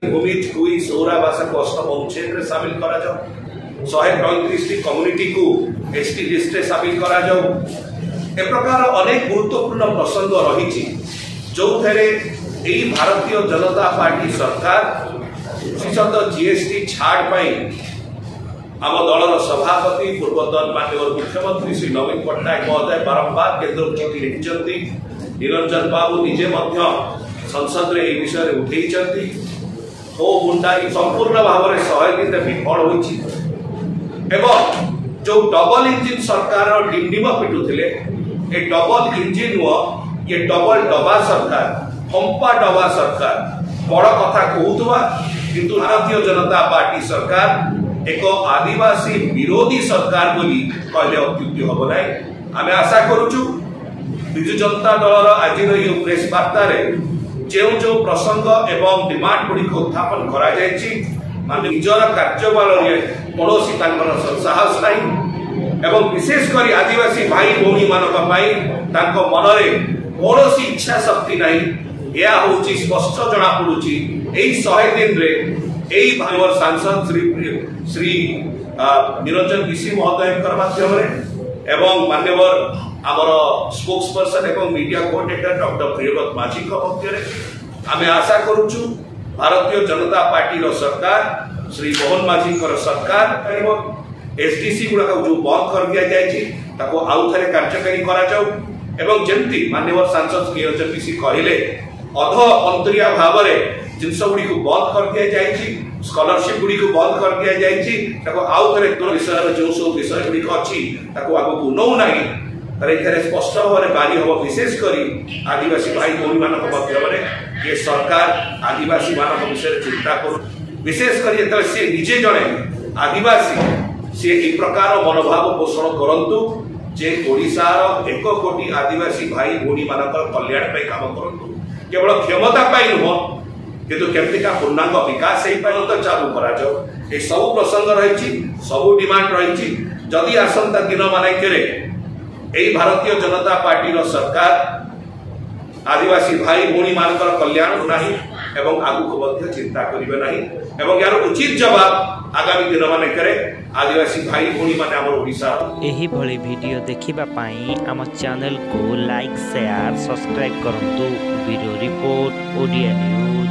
भूमि हुई सौरा भाषा को अष्टम अनुच्छेद में शामिल करा जाओ 135 कम्युनिटी को एसटी लिस्ट में शामिल करा जाओ ए प्रकार अनेक गुरुत्वपूर्ण प्रसंग रही जो भारतीय जनता पार्टी सरकार विशेषतः जीएसटी छाड़ पाई आम दलर सभापति पूर्वतन माननीय मुख्यमंत्री श्री नवीन पट्टनायक महोदय बारंबार केन्द्र को चिठी लिखिं निरंजन बाबू निजे संसद में यह विषय उठे हो मुंडाई संपूर्ण भाव में 100 दिन विफल होती जो डबल इंजिन सरकार डिंडिम पिटुले ये डबल इंजिन नुह ये डबल डबा सरकार पंपा डबा सरकार बड़ कथा कहूवा किंतु भारतीय जनता पार्टी सरकार एक आदिवासी विरोधी सरकार बोली कहले अत्युक्ति हम ना आम आशा करुचु विजु जनता दलर आज प्रेस वार्ता जो जो प्रसंग एवं डिमांड गुड़ी उत्थापन करा माने निजर कार्यबल कौन साहस ना एवं विशेषकर आदिवासी भाई भौणी मान मनरे कौन इच्छा शक्ति ना यह हूँ स्पष्ट जना पड़ी 100 दिन रे भावर सांसद श्री निरंजन ऋषि महोदय माध्यम एवं मान्यवर आमर स्पोक्स पर्सन एवं मीडिया कोऑर्डिनेटर डॉक्टर प्रियव्रत माझी मध्य आम आशा करुचु भारतीय जनता पार्टी सरकार श्री मोहन माझी सरकार एसडीसी गुड़ाक जो बंद कर दि जाए आउ थे कार्यकारी करा जमती मान्यवर सांसद निरंजन ऋषि कहले अध अंतरिया भाव में जिनस गुड़ी को बंद कर दि जाए स्कॉलरशिप गुड़ी को बंद कर दि जाए आउ थे विषय जो सब विषय गुड़िक अच्छी आगे नौ ना स्पष्ट भाव में बारी हम विशेषकर आदिवासी भाई भौणी मान ये सरकार आदिवासी मान विषय चिंता कर विशेषकर जो सी निजे जड़े आदिवासी सी एक प्रकार मनोभाव पोषण करंतु जे ओडिशार 1 कोटी आदिवासी भाई भौणी मान कल्याण काम करंतु केवल क्षमता नुह किंतु केमतिका पूर्णांग विकास तो चालू करा ये सब प्रसंग रही सब डिमांड रही जदि आसंता दिन मानकरे भारतीय जनता पार्टी सरकार आदिवासी भाई भौणी मान कल्याण नहीं एवं आगु चिंता करेंगे ना यार उचित जवाब आगामी दिन मानकरे आदिवासी भाई भौणी मान आम ओडिशा एही भली वीडियो देखिबा पाई आम चैनल को लाइक शेयर सब्सक्राइब करंतु। Bureau report Odia news.